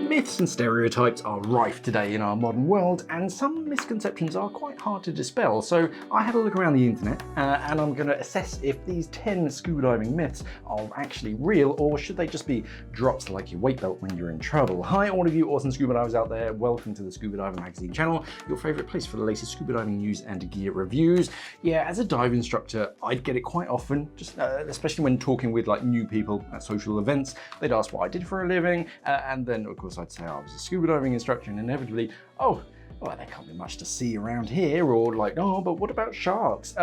Myths and stereotypes are rife today in our modern world, and some misconceptions are quite hard to dispel. So I had a look around the internet and I'm going to assess if these 10 scuba diving myths are actually real, or should they just be drops like your weight belt when you're in trouble. Hi all of you awesome scuba divers out there, welcome to the Scuba Diving Magazine channel, your favourite place for the latest scuba diving news and gear reviews. Yeah, as a dive instructor, I'd get it quite often, just especially when talking with like new people at social events. They'd ask what I did for a living, and then of course I'd say I was a scuba diving instructor, and inevitably, oh, well, there can't be much to see around here, or like, oh, but what about sharks?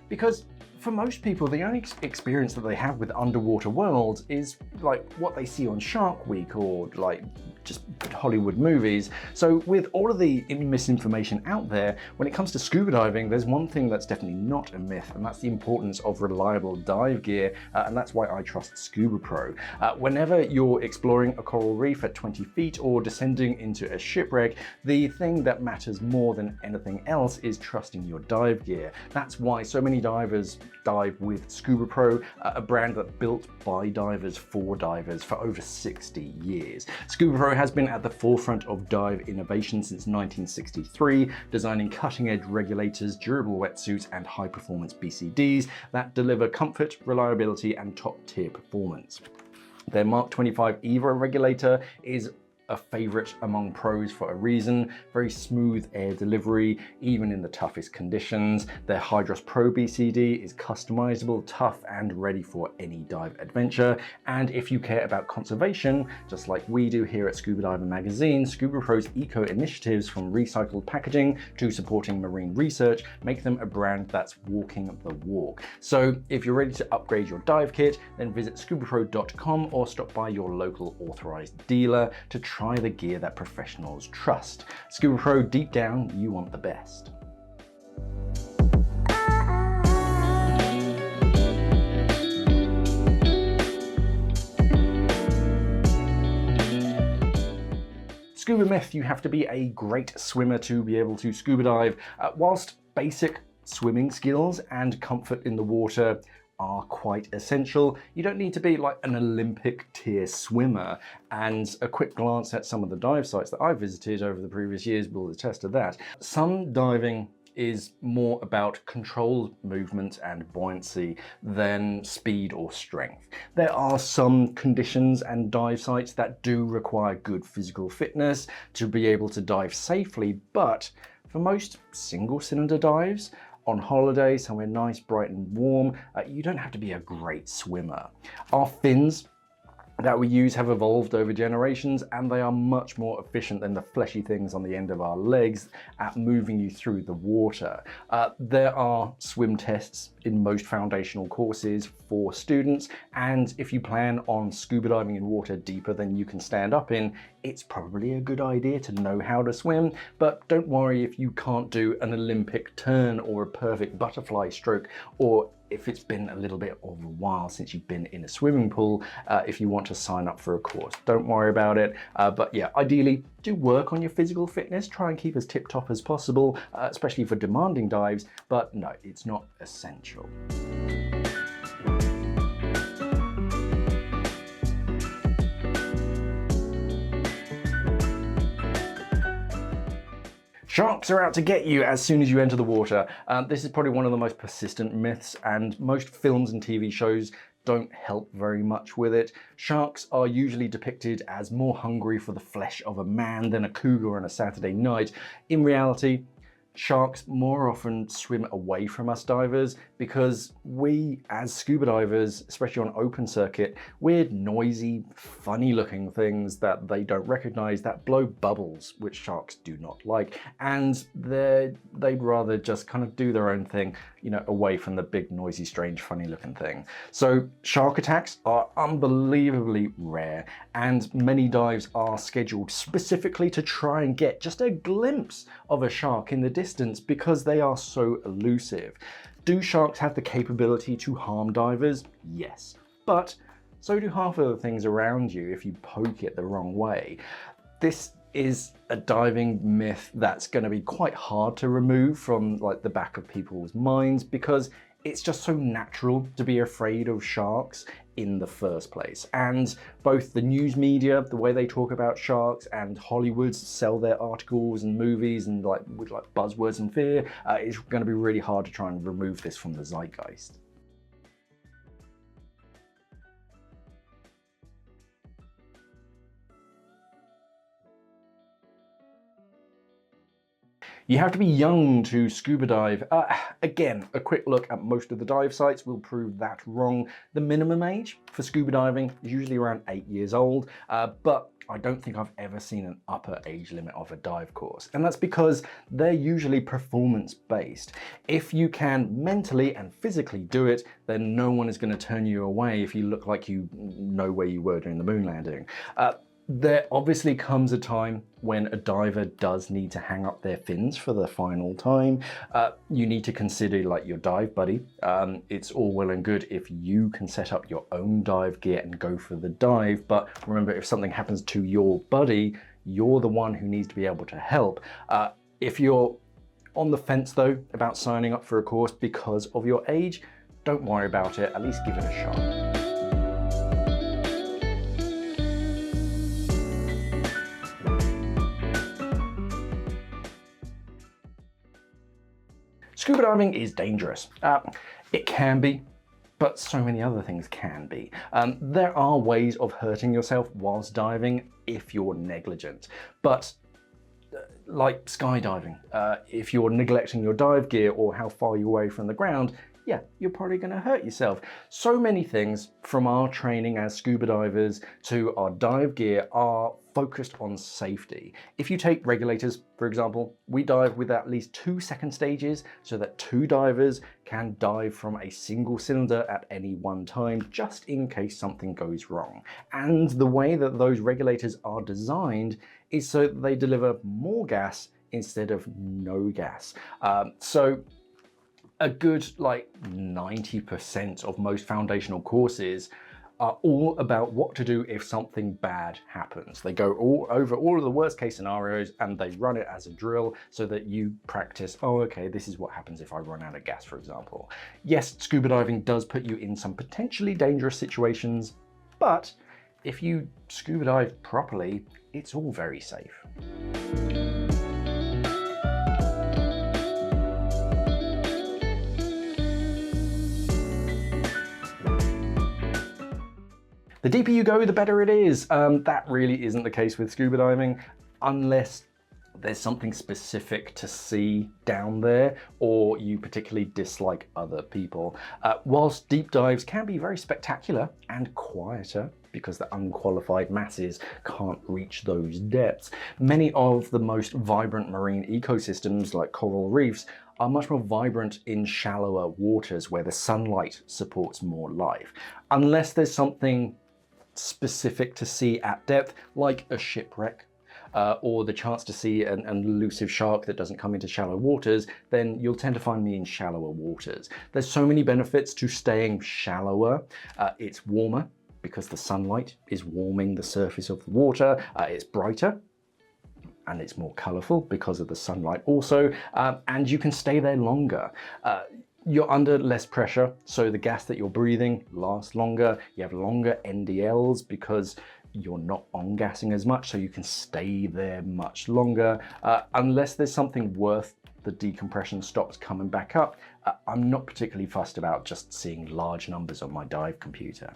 Because for most people, the only experience that they have with underwater worlds is like what they see on Shark Week or like just Hollywood movies. So with all of the misinformation out there, when it comes to scuba diving, there's one thing that's definitely not a myth, and that's the importance of reliable dive gear, and that's why I trust Scuba Pro. Whenever you're exploring a coral reef at 20 feet or descending into a shipwreck, the thing that matters more than anything else is trusting your dive gear. That's why so many divers dive with Scuba Pro, a brand that's built by divers for divers for over 60 years. Scuba Pro has been at the forefront of dive innovation since 1963, designing cutting-edge regulators, durable wetsuits, and high-performance BCDs that deliver comfort, reliability, and top-tier performance. Their Mark 25 EVA regulator is a favorite among pros for a reason. Very smooth air delivery, even in the toughest conditions. Their Hydros Pro BCD is customizable, tough, and ready for any dive adventure. And if you care about conservation, just like we do here at Scuba Diving Magazine, Scuba Pro's eco initiatives, from recycled packaging to supporting marine research, make them a brand that's walking the walk. So if you're ready to upgrade your dive kit, then visit scubapro.com or stop by your local authorized dealer to try the gear that professionals trust. Scuba Pro, deep down, you want the best. Scuba myth: you have to be a great swimmer to be able to scuba dive. Whilst basic swimming skills and comfort in the water are quite essential, you don't need to be like an Olympic tier swimmer, and a quick glance at some of the dive sites that I've visited over the previous years will attest to that. Some diving is more about controlled movement and buoyancy than speed or strength. There are some conditions and dive sites that do require good physical fitness to be able to dive safely, but for most single cylinder dives, on holiday, somewhere nice, bright and warm, you don't have to be a great swimmer. Our fins that we use have evolved over generations, and they are much more efficient than the fleshy things on the end of our legs at moving you through the water. There are swim tests in most foundational courses for students, and if you plan on scuba diving in water deeper than you can stand up in, it's probably a good idea to know how to swim. But don't worry if you can't do an Olympic turn or a perfect butterfly stroke, or if it's been a little bit of a while since you've been in a swimming pool, if you want to sign up for a course. Don't worry about it. But yeah, ideally, do work on your physical fitness. Try and keep as tip-top as possible, especially for demanding dives, but no, it's not essential. Sharks are out to get you as soon as you enter the water. This is probably one of the most persistent myths, and most films and TV shows don't help very much with it. Sharks are usually depicted as more hungry for the flesh of a man than a cougar on a Saturday night. In reality, sharks more often swim away from us divers because we, as scuba divers, especially on open circuit, we're noisy, funny looking things that they don't recognize that blow bubbles, which sharks do not like. And they'd rather just kind of do their own thing, you know, away from the big, noisy, strange, funny looking thing. So shark attacks are unbelievably rare, and many dives are scheduled specifically to try and get just a glimpse of a shark in the distance because they are so elusive. Do sharks have the capability to harm divers? Yes, but so do half of the things around you if you poke it the wrong way. This is a diving myth that's going to be quite hard to remove from like the back of people's minds, because it's just so natural to be afraid of sharks in the first place. And both the news media, the way they talk about sharks, and Hollywood sell their articles and movies and with buzzwords and fear, it's going to be really hard to try and remove this from the zeitgeist. You have to be young to scuba dive. Again, a quick look at most of the dive sites will prove that wrong. The minimum age for scuba diving is usually around 8 years old, but I don't think I've ever seen an upper age limit of a dive course. And that's because they're usually performance-based. If you can mentally and physically do it, then no one is going to turn you away if you look like you know where you were during the moon landing. There obviously comes a time when a diver does need to hang up their fins for the final time. You need to consider your dive buddy. It's all well and good if you can set up your own dive gear and go for the dive, but remember, if something happens to your buddy, you're the one who needs to be able to help. If you're on the fence though about signing up for a course because of your age, don't worry about it, at least give it a shot. Scuba diving is dangerous. It can be, but so many other things can be. There are ways of hurting yourself whilst diving if you're negligent. But like skydiving, if you're neglecting your dive gear or how far you're away from the ground, yeah, you're probably going to hurt yourself. So many things from our training as scuba divers to our dive gear are focused on safety. If you take regulators, for example, we dive with at least 2 second stages so that 2 divers can dive from a single cylinder at any one time, just in case something goes wrong. And the way that those regulators are designed is so that they deliver more gas instead of no gas. So a good 90% of most foundational courses are all about what to do if something bad happens. They go over all of the worst case scenarios and they run it as a drill so that you practice, oh, okay, this is what happens if I run out of gas, for example. Yes, scuba diving does put you in some potentially dangerous situations, but if you scuba dive properly, it's all very safe. The deeper you go, the better it is. That really isn't the case with scuba diving, unless there's something specific to see down there or you particularly dislike other people. Whilst deep dives can be very spectacular and quieter because the unqualified masses can't reach those depths, many of the most vibrant marine ecosystems like coral reefs are much more vibrant in shallower waters where the sunlight supports more life. Unless there's something specific to see at depth, like a shipwreck, or the chance to see an elusive shark that doesn't come into shallow waters, then you'll tend to find me in shallower waters. There's so many benefits to staying shallower. It's warmer because the sunlight is warming the surface of the water. It's brighter and it's more colourful because of the sunlight also, and you can stay there longer. You're under less pressure, so the gas that you're breathing lasts longer. You have longer NDLs because you're not on-gassing as much, so you can stay there much longer. Unless there's something worth the decompression stops coming back up, I'm not particularly fussed about just seeing large numbers on my dive computer.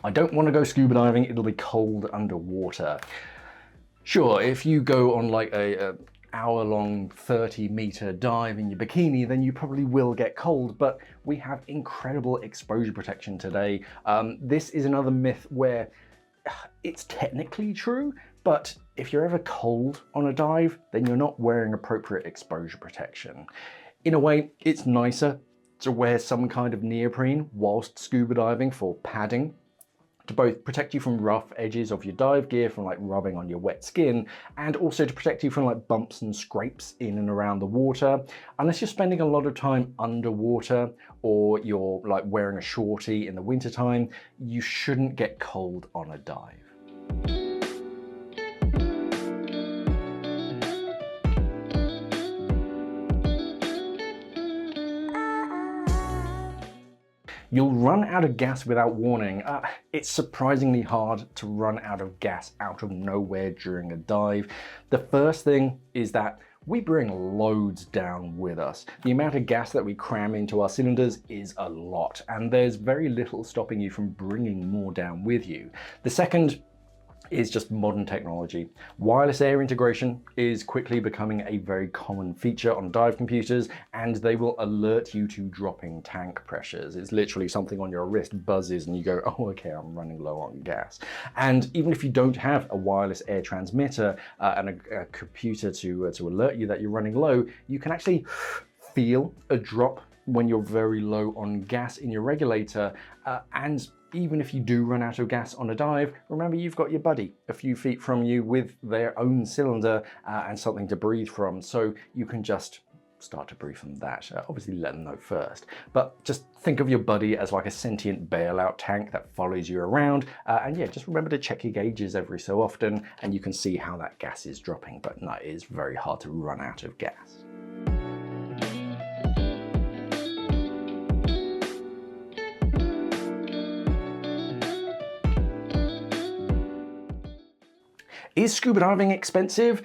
I don't want to go scuba diving, it'll be cold underwater. Sure, if you go on a hour-long 30-meter dive in your bikini, then you probably will get cold, but we have incredible exposure protection today. This is another myth where it's technically true, but if you're ever cold on a dive, then you're not wearing appropriate exposure protection. In a way, it's nicer to wear some kind of neoprene whilst scuba diving for padding, to both protect you from rough edges of your dive gear from like rubbing on your wet skin, and also to protect you from like bumps and scrapes in and around the water. Unless you're spending a lot of time underwater or you're like wearing a shorty in the wintertime, you shouldn't get cold on a dive. You'll run out of gas without warning. It's surprisingly hard to run out of gas out of nowhere during a dive. The first thing is that we bring loads down with us. The amount of gas that we cram into our cylinders is a lot, and there's very little stopping you from bringing more down with you. The second is just modern technology. Wireless air integration is quickly becoming a very common feature on dive computers, and they will alert you to dropping tank pressures. It's literally something on your wrist buzzes and you go, oh, okay, I'm running low on gas. And even if you don't have a wireless air transmitter and a computer to alert you that you're running low, you can actually feel a drop when you're very low on gas in your regulator. And even if you do run out of gas on a dive, remember you've got your buddy a few feet from you with their own cylinder and something to breathe from, so you can just start to breathe from that. Obviously let them know first, but just think of your buddy as like a sentient bailout tank that follows you around, and yeah, just remember to check your gauges every so often and you can see how that gas is dropping. But no, it is very hard to run out of gas. Is scuba diving expensive?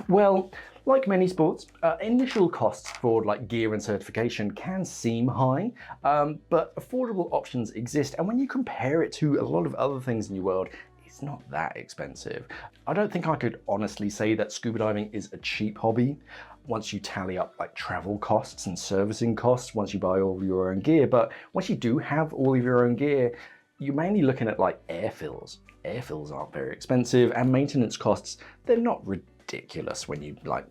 Well, like many sports, initial costs for like gear and certification can seem high, but affordable options exist, and when you compare it to a lot of other things in your world, it's not that expensive. I don't think I could honestly say that scuba diving is a cheap hobby once you tally up like travel costs and servicing costs once you buy all of your own gear, but once you do have all of your own gear, you're mainly looking at like air fills. Air fills aren't very expensive, and maintenance costs, they're not ridiculous when you like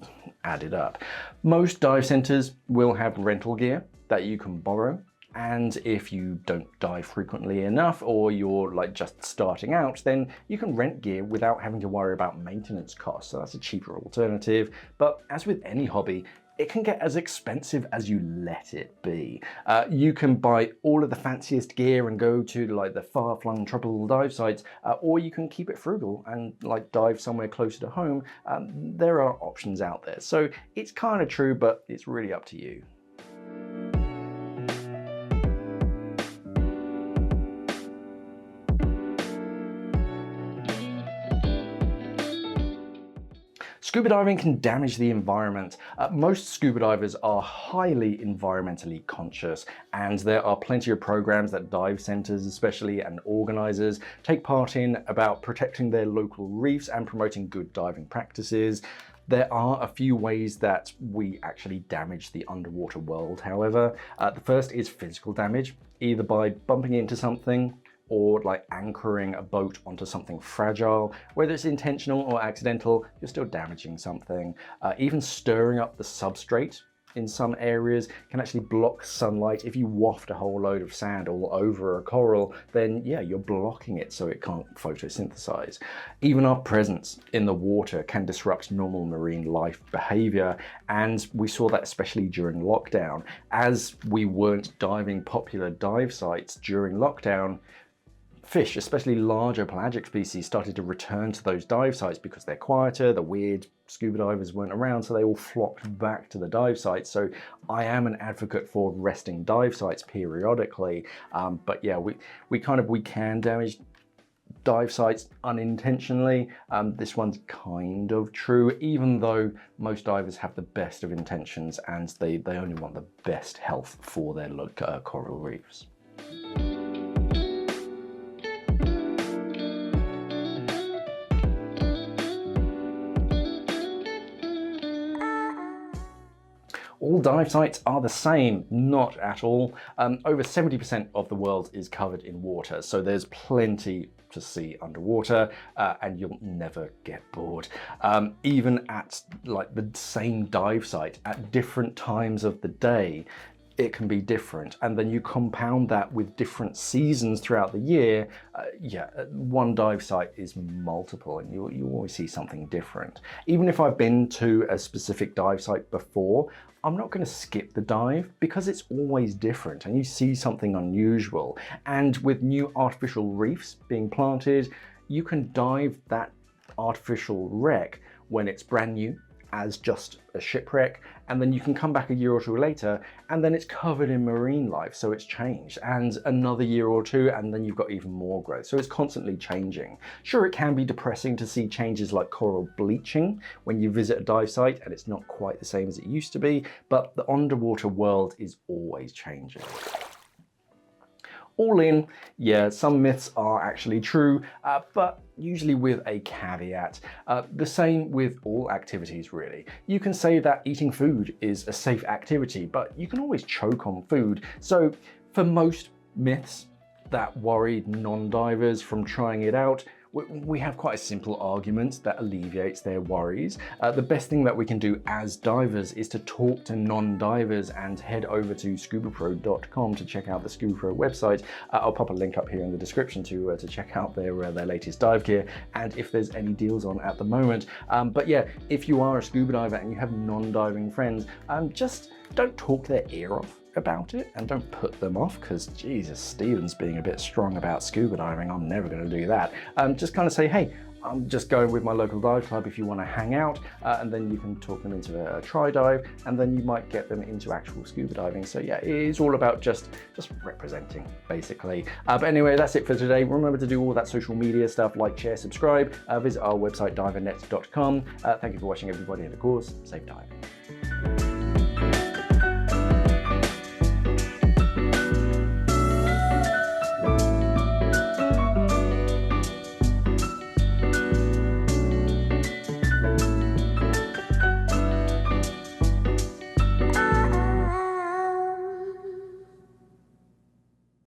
add it up. Most dive centers will have rental gear that you can borrow, and if you don't dive frequently enough or you're like just starting out, then you can rent gear without having to worry about maintenance costs. So that's a cheaper alternative. But as with any hobby, it can get as expensive as you let it be. You can buy all of the fanciest gear and go to like the far-flung tropical dive sites, or you can keep it frugal and like dive somewhere closer to home. There are options out there. So it's kind of true, but it's really up to you. Scuba diving can damage the environment. Most scuba divers are highly environmentally conscious, and there are plenty of programs that dive centers especially and organizers take part in about protecting their local reefs and promoting good diving practices. There are a few ways that we actually damage the underwater world, however. The first is physical damage, either by bumping into something or like anchoring a boat onto something fragile. Whether it's intentional or accidental, you're still damaging something. Even stirring up the substrate in some areas can actually block sunlight. If you waft a whole load of sand all over a coral, then yeah, you're blocking it so it can't photosynthesize. Even our presence in the water can disrupt normal marine life behavior, and we saw that especially during lockdown. As we weren't diving popular dive sites during lockdown, fish, especially larger pelagic species, started to return to those dive sites because they're quieter, the weird scuba divers weren't around, so they all flocked back to the dive sites. So I am an advocate for resting dive sites periodically, but yeah, we can damage dive sites unintentionally. This one's kind of true, even though most divers have the best of intentions and they only want the best health for their coral reefs. All dive sites are the same, not at all. Over 70% of the world is covered in water, so there's plenty to see underwater, and you'll never get bored. Even at like the same dive site at different times of the day, it can be different. And then you compound that with different seasons throughout the year. Yeah, one dive site is multiple, and you always see something different. Even if I've been to a specific dive site before, I'm not going to skip the dive because it's always different and you see something unusual. And with new artificial reefs being planted, you can dive that artificial wreck when it's brand new as just a shipwreck, and then you can come back a year or two later and then it's covered in marine life, so it's changed, and another year or two and then you've got even more growth, so it's constantly changing. Sure, it can be depressing to see changes like coral bleaching when you visit a dive site and it's not quite the same as it used to be, but the underwater world is always changing. All in, yeah, some myths are actually true, but usually with a caveat. The same with all activities, really. You can say that eating food is a safe activity, but you can always choke on food. So for most myths that worry non-divers from trying it out, we have quite a simple argument that alleviates their worries. The best thing that we can do as divers is to talk to non-divers and head over to ScubaPro.com to check out the Scuba Pro website. I'll pop a link up here in the description to check out their latest dive gear and if there's any deals on at the moment. But yeah, if you are a scuba diver and you have non-diving friends, just don't talk their ear off about it and don't put them off, because Jesus, Stephen's being a bit strong about scuba diving. I'm never going to do that. Just kind of say, hey, I'm just going with my local dive club if you want to hang out, and then you can talk them into a try dive, and then you might get them into actual scuba diving. So yeah, it is all about just representing, basically. But anyway, that's it for today. Remember to do all that social media stuff, like, share, subscribe, visit our website divernet.com. Thank you for watching, everybody, and of course, safe diving.